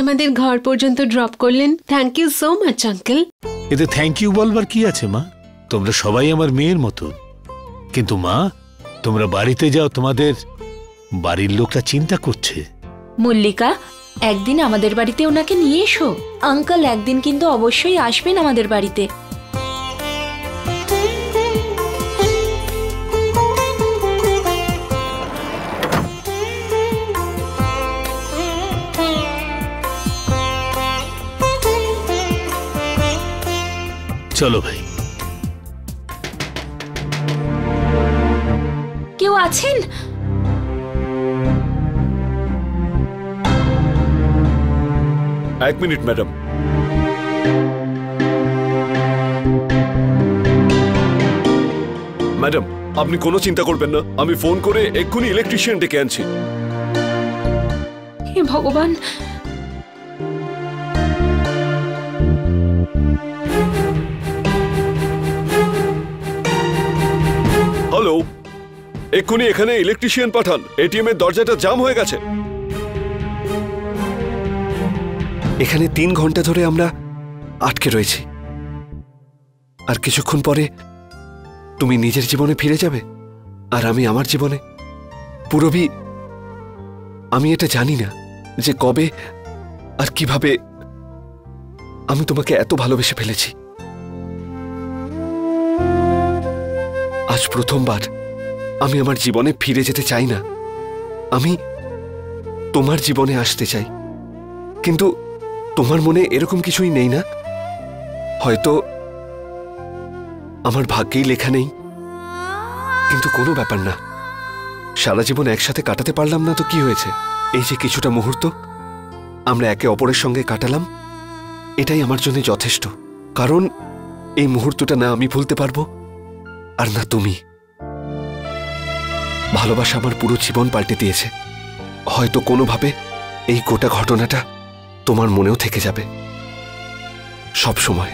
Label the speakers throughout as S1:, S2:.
S1: আমাদের ঘর পর্যন্ত ড্রপ করলেন। Thank you so much uncle.
S2: এতে থ্যাংক ইউ বলবার কি আছে মা? তোমরা সবাই আমার মেয়ের মতো। কিন্তু মা, তোমরা বাড়িতে যাও, তোমাদের বাড়ির লোকটা চিন্তা করছে।
S3: মল্লিকা, একদিন আমাদের বাড়িতে ওনাকে নিয়ে এসো। আঙ্কেল একদিন কিন্তু অবশ্যই আসবেন আমাদের বাড়িতে।
S2: চলো ভাই।
S3: কেউ আছেন?
S4: এক মিনিট ম্যাডাম। ম্যাডাম, আপনি কোনো চিন্তা করবেন না, আমি ফোন করে এক্ষুনি ইলেকট্রিশিয়ান ডেকে আনছি।
S3: হে ভগবান।
S4: হ্যালো, এক্ষুনি এখানে ইলেকট্রিশিয়ান পাঠান, এটিএম এর দরজাটা জাম হয়ে গেছে। এখানে 3 ঘন্টা ধরে আমরা আটকে রয়েছি, আর কিছুক্ষণ পরে তুমি নিজের জীবনে ফিরে যাবে, আর আমি আমার জীবনে। পুরবি, আমি এটা জানি না যে কবে আর কিভাবে আমি তোমাকে এত ভালোবেসে ফেলেছি। আজ প্রথমবার আমি আমার জীবনে ফিরে যেতে চাই না, আমি তোমার জীবনে আসতে চাই। কিন্তু তোমার মনে এরকম কিছুই নেই না? হয়তো আমার ভাগ্যেই লেখা নেই, কিন্তু কোনো ব্যাপার না। সারা জীবন একসাথে কাটাতে পারলাম না তো কি হয়েছে? এই যে কিছুটা মুহূর্ত আমরা একে অপরের সঙ্গে কাটালাম, এটাই আমার জন্য যথেষ্ট। কারণ এই মুহূর্তটা না আমি ভুলতে পারবো, আর না তুমি। ভালোবাসা আমার পুরো জীবন পাল্টে দিয়েছে। হয়তো কোনোভাবে এই গোটা ঘটনাটা তোমার মনেও থেকে যাবে সব সময়।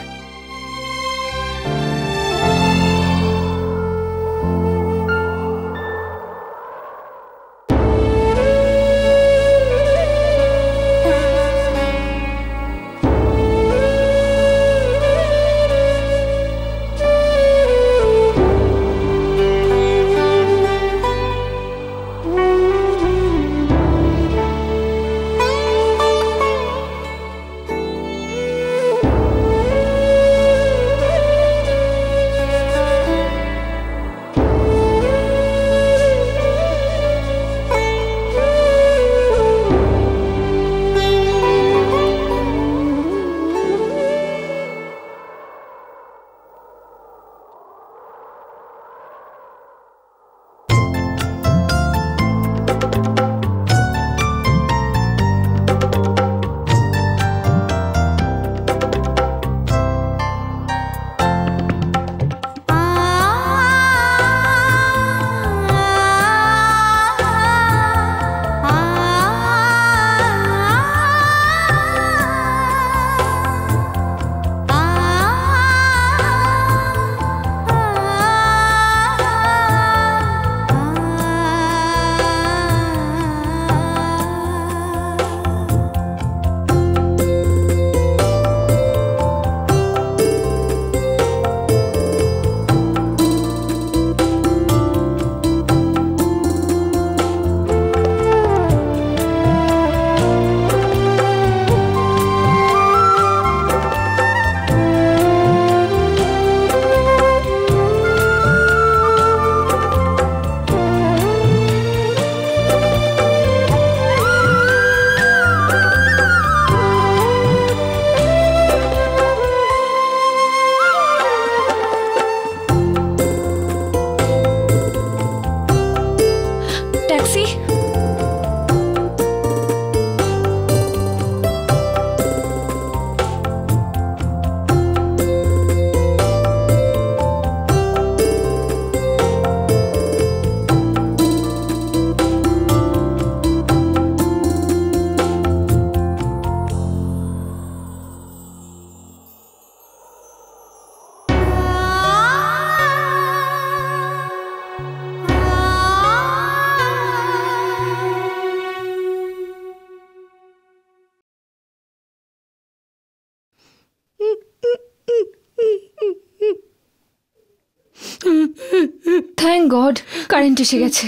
S3: গড, কারেন্ট এসে গেছে।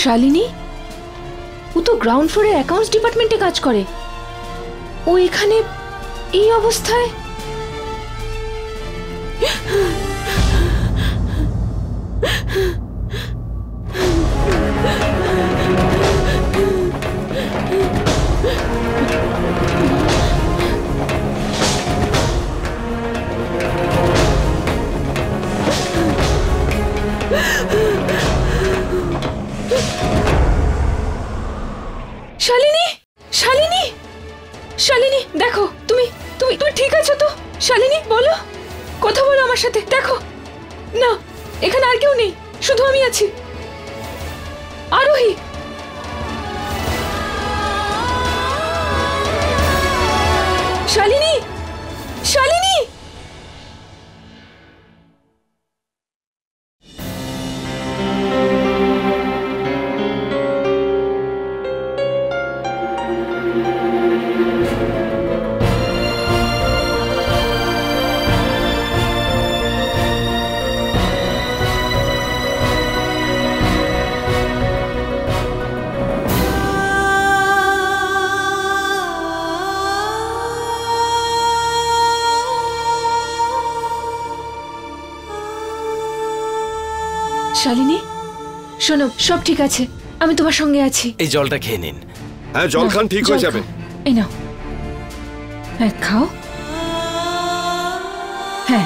S3: শালিনী, ও তো গ্রাউন্ড ফ্লোরে অ্যাকাউন্টস ডিপার্টমেন্টে কাজ করে, ও এখানে এই অবস্থায়? শালিনী, শালিনী, শালিনী, দেখো, তুমি তুমি তুমি ঠিক আছো তো? শালিনী, বলো, কথা বলো আমার সাথে। দেখো না, এখানে আর কেউ নেই, শুধু আমি আছি। আরোহী, শালিনী, শালিনী। শালিনী, শোনো, সব ঠিক আছে, আমি তোমার সঙ্গে আছি।
S5: এই জলটা খেয়ে নিন।
S4: হ্যাঁ, জল খান, ঠিক হয়ে যাবে।
S3: এই নাও, হ্যাঁ খাও। হ্যাঁ,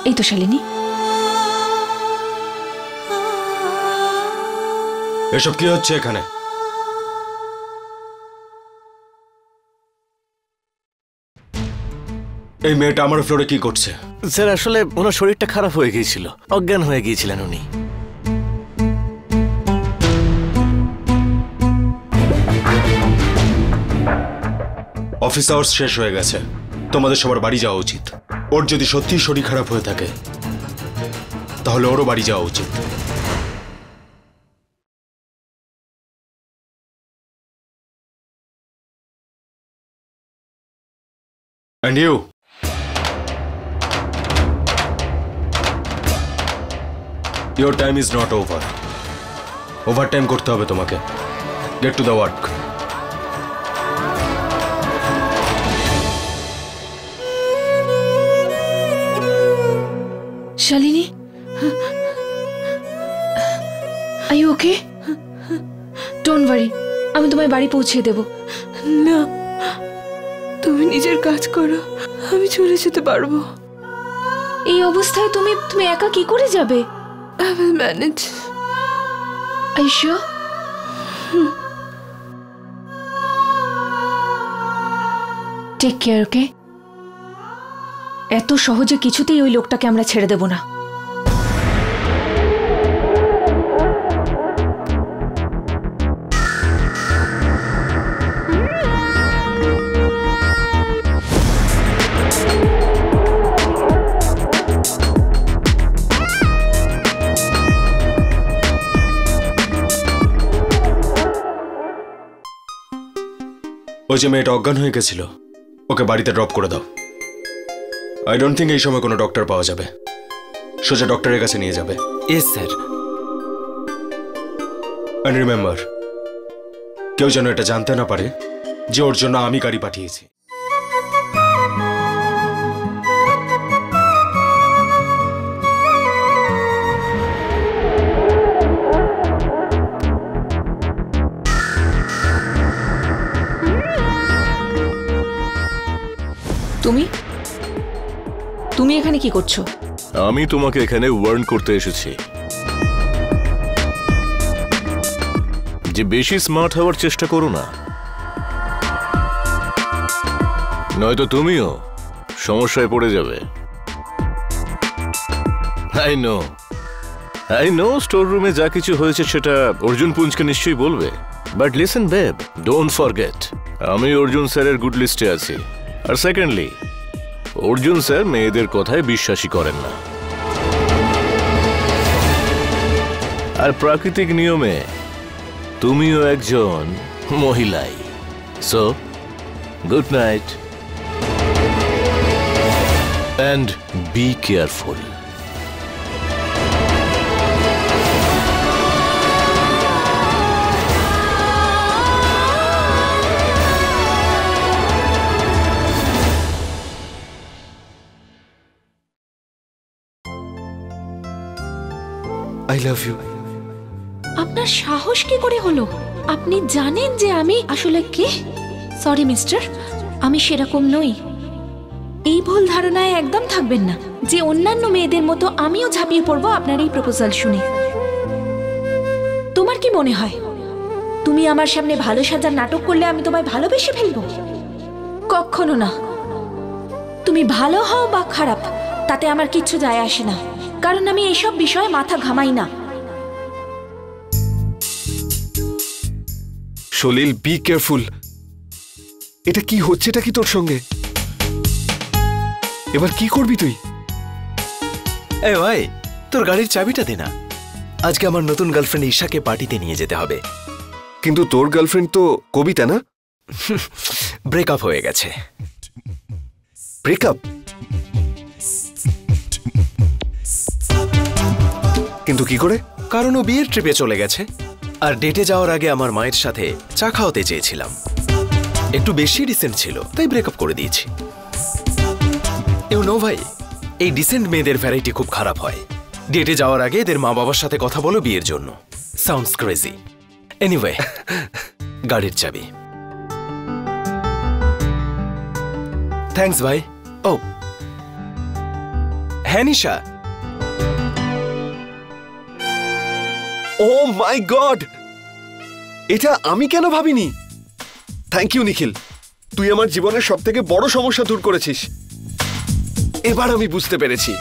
S3: এই তো শালিনী।
S5: এসব কি হচ্ছে এখানে? এই মেয়েটা আমার ফ্লোরে কি করছে?
S6: স্যার, আসলে ওনার শরীরটা খারাপ হয়ে গিয়েছিল, অজ্ঞান হয়ে গিয়েছিলেন উনি।
S5: অফিস আওয়ার্স শেষ হয়ে গেছে, তোমাদের সবার বাড়ি যাওয়া উচিত। ওর যদি সত্যি শরীর খারাপ হয়ে থাকে তাহলে ওরও বাড়ি যাওয়া উচিত। And you? Your time is not over. Overtime করতে হবে তোমাকে। Get to the work.
S3: Shalini, are you okay? Don't worry, আমি তোমায় বাড়ি পৌঁছে দেব।
S1: না, তুমি নিজের কাজ করো, আমি চলে যেতে পারবো।
S3: এই অবস্থায় তুমি একা কি করে যাবে?
S1: I will manage.
S3: Are you sure? Take care, okay? এত সহজে কিছুতেই ওই লোকটাকে আমরা ছেড়ে দেব না।
S5: ওই যে মেয়েটা অজ্ঞান হয়ে গেছিল, ওকে বাড়িতে ড্রপ করে দাও। আই ডোন্ট থিঙ্ক এই সময় কোনো ডক্টর পাওয়া যাবে, সোজা ডক্টরের কাছে নিয়ে যাবে।
S6: Yes sir.
S5: অ্যান্ড রিমেম্বার, কেউ যেন এটা জানতে না পারে যে ওর জন্য আমি গাড়ি পাঠিয়েছি।
S3: তুমি এখানে কি করছো?
S6: আমি তোমাকে এখানে ওয়ার্ন করতে এসেছি যে বেশি স্মার্ট হওয়ার চেষ্টা করো না, নয়তো তুমিও সমস্যায় পড়ে যাবে। আই নো স্টোর রুমে যা কিছু হয়েছে সেটা অর্জুন পুঞ্জকে নিশ্চয়ই বলবে, but listen babe, don't forget আমি অর্জুন স্যারের গুড লিস্টে আছি। আর সেকেন্ডলি, অর্জুন স্যার মেয়েদের কথায় বিশ্বাসী করেন না। আর প্রাকৃতিক নিয়মে তুমিও একজন মহিলাই। So good night and be careful.
S4: I love you.
S7: আপনার সাহস কি করে হলো? আপনি জানেন যে আমি আসলে কে? সরি মিস্টার, আমি সেরকম নই। এই ভুল ধারণায় একদম থাকবেন না যে অন্যান্য মেয়েদের মতো আমিও ঝাঁপিয়ে পড়বো আপনার এই প্রপোজাল শুনে। তোমার কি মনে হয় তুমি আমার সামনে ভালো সাজার নাটক করলে আমি তোমায় ভালোবেসে ফেলবো? কখনো না। তুমি ভালো হও বা খারাপ তাতে আমার কিচ্ছু যায় আসে না, কারণ আমি এইসব বিষয়ে মাথা ঘামাই না।
S4: সলিল, বি কেয়ারফুল। এটা কি হচ্ছে? এটা কি তোর সঙ্গে? এবার কি করবি তুই?
S8: এই ভাই, তোর গাড়ির চাবিটা দে না। আজকে আমার নতুন গার্লফ্রেন্ড ঈশাকে পার্টিতে নিয়ে যেতে হবে।
S4: কিন্তু তোর গার্লফ্রেন্ড তো কবিতা না?
S8: ব্রেকআপ হয়ে গেছে।
S4: ব্রেকআপ? কিন্তু কি করে?
S8: কারণ ও বিয়ের ট্রিপে চলে গেছে, আর ডেটে যাওয়ার আগে আমার মায়ের সাথে চা খাওয়াতে চেয়েছিলাম। একটু বেশি ডিসেন্ট ছিল, তাই ব্রেকআপ করে দিয়েছি। ইউ নো ভাই, এই ডিসেন্ট মেয়েদের ভ্যারাইটি খুব খারাপ হয়। ডেটে যাওয়ার আগে এদের মা বাবার সাথে কথা বলো বিয়ের জন্য। Sounds crazy. এনিওয়ে, গাড়ির চাবি। থ্যাঙ্কস ভাই। ও হ্যাঁ নিশা।
S4: ও মাই গড, এটা আমি কেন ভাবিনি? থ্যাংক ইউ নিখিল, তুই আমার জীবনের সবথেকে বড় সমস্যা দূর করেছিস। এবার আমি বুঝতে পেরেছি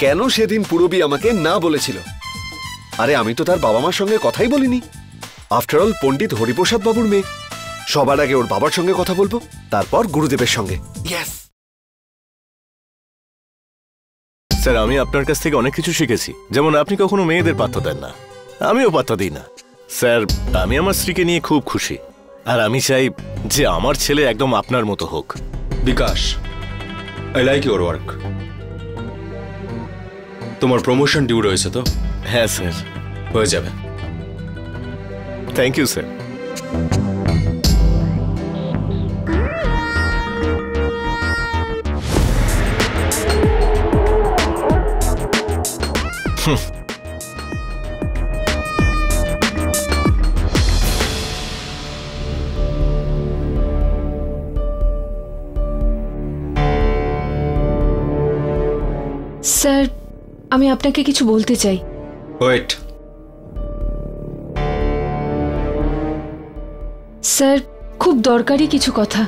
S4: কেন সেদিন পুরবী আমাকে না বলেছিল। আরে আমি তো তার বাবা মার সঙ্গে কথাই বলিনি। আফটার অল পণ্ডিত হরিপ্রসাদ বাবুর মেয়ে। সবার আগে ওর বাবার সঙ্গে কথা বলবো, তারপর গুরুদেবের সঙ্গে। ইয়েস
S6: স্যার, আমি আপনার কাছ থেকে অনেক কিছু শিখেছি। যেমন আপনি কখনো মেয়েদের পাত্তা দেন না, আমিও পাত্তা দিই না। স্যার, আমি আমার স্ত্রীকে নিয়ে খুব খুশি, আর আমি চাই যে আমার ছেলে একদম আপনার মতো হোক।
S5: বিকাশ, আই লাইক ইউর ওয়ার্ক। তোমার প্রমোশন ডিউ রয়েছে তো?
S6: হ্যাঁ স্যার,
S5: হয়ে যাবে।
S6: Thank you sir.
S3: স্যার, আমি আপনাকে কিছু বলতে চাই।
S5: ওয়েট।
S3: স্যার, খুব দরকারি কিছু কথা।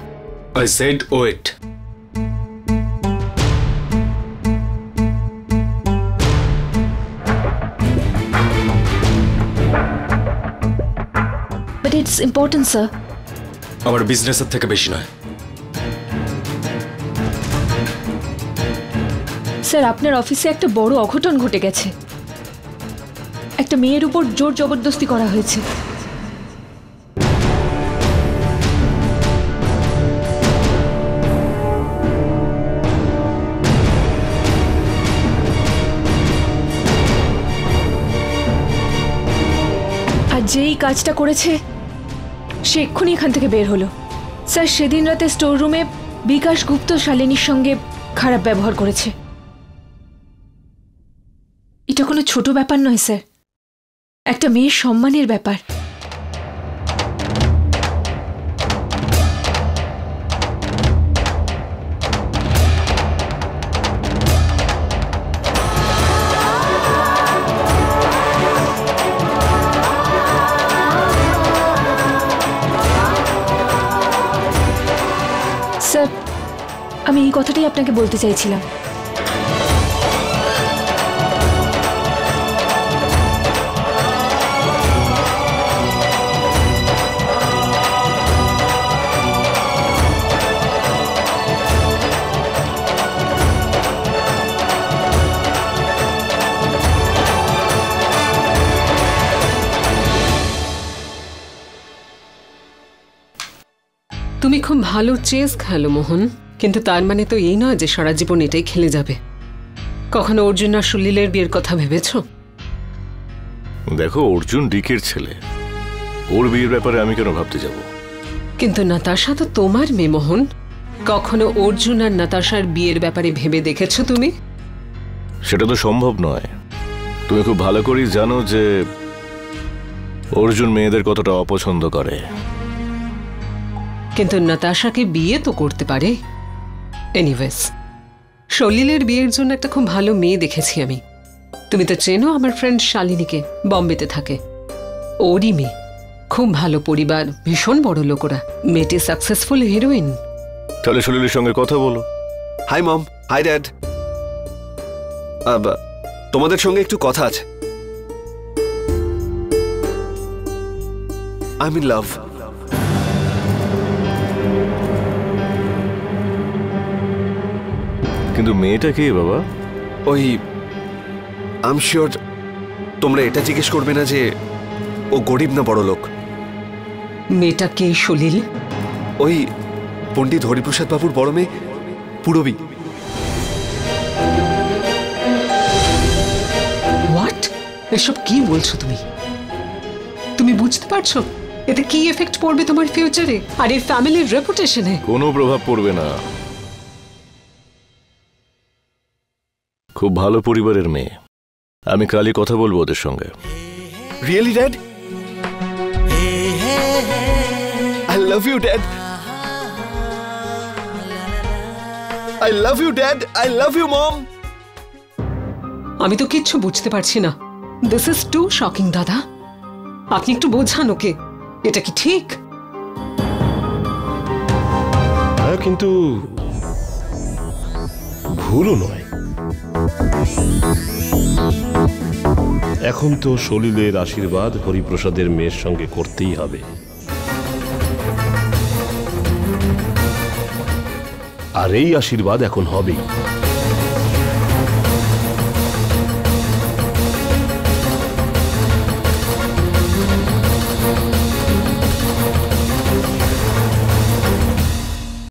S5: I said wait.
S3: But it's important sir.
S5: আমার বিজনেসের থেকে বেশি নয়।
S3: স্যার, আপনার অফিসে একটা বড় অঘটন ঘটে গেছে। একটা মেয়ের উপর জোর জবরদস্তি করা হয়েছে। আর যেই কাজটা করেছে সে এক্ষুনি এখান থেকে বের হলো। স্যার, সেদিন রাতে স্টোর রুমে বিকাশ গুপ্ত শালিনীর সঙ্গে খারাপ ব্যবহার করেছে। এটা কোনো ছোট ব্যাপার নয় স্যার, একটা মেয়ের সম্মানের ব্যাপার। স্যার, আমি এই কথাটাই আপনাকে বলতে চাইছিলাম।
S9: তুমি খুব ভালো চেস খেলো মোহন, কিন্তু তার মানে তো এই নয় যে সারা জীবন এটাই খেলে যাবে। কখনো অর্জুন আর সুলীলের বিয়ের কথা ভেবেছো?
S6: দেখো, অর্জুন ডিকের ছেলে, ওর বিয়ের ব্যাপারে আমি কেন ভাবতে যাব?
S9: কিন্তু নাতাশা তো তোমার মেয়ে মোহন। কখনো অর্জুন আর নাতাশার বিয়ের ব্যাপারে ভেবে দেখেছো তুমি?
S6: সেটা তো সম্ভব নয়। তুমি খুব ভালো করেই জানো যে অর্জুন মেয়েদের কতটা অপছন্দ করে।
S9: কিন্তু নাতাশাকে বিয়ে তো করতে পারে। এনিওয়েজ, সলিলের বিয়ের জন্য একটা খুব ভালো মেয়ে দেখেছি আমি। তুমি তো চেনো আমার ফ্রেন্ড শালিনীকে, বম্বেতে থাকে। ওরই মেয়ে, খুব ভালো পরিবার, ভীষণ বড় লোক ওরা। মেয়েটি সাকসেসফুল হিরোইন।
S6: তাহলে সলিলের সঙ্গে কথা বলো।
S4: হাই মম, হাই ড্যাড। তোমাদের সঙ্গে একটু কথা আছে। I am in love.
S6: কিন্তু মেয়েটা কে বাবা?
S4: ওই আই এম শিওর তোমরা এটা জিজ্ঞেস করবে না যে ও গরিব না বড় লোক।
S9: মেয়েটা কে সলিল?
S4: ওই পণ্ডিত হরিপ্রসাদ বাবুর বড় মেয়ে পুরবী।
S9: হোয়াট? এসব কি বলছো তুমি? তুমি বুঝতে পারছো এতে কি এফেক্ট পড়বে তোমার ফিউচারে আর এই ফ্যামিলির রেপুটেশনে?
S6: কোনো প্রভাব পড়বে না। খুব ভালো পরিবারের মেয়ে। আমি কালই কথা বলবো ওদের সঙ্গে।
S4: Really dad? I love you dad. I love you dad. I love you mom.
S9: আমি তো কিচ্ছু বুঝতে পারছি না। দিস ইজ টু শকিং দাদা। আপনি একটু বোঝান ওকে, এটা কি ঠিক?
S10: হ্যাঁ, কিন্তু ভুলও নয়। এখন তো সলিলের আশীর্বাদ হরিপ্রসাদের মেয়ের সঙ্গে করতেই হবে। আর এই আশীর্বাদ এখন হবেই।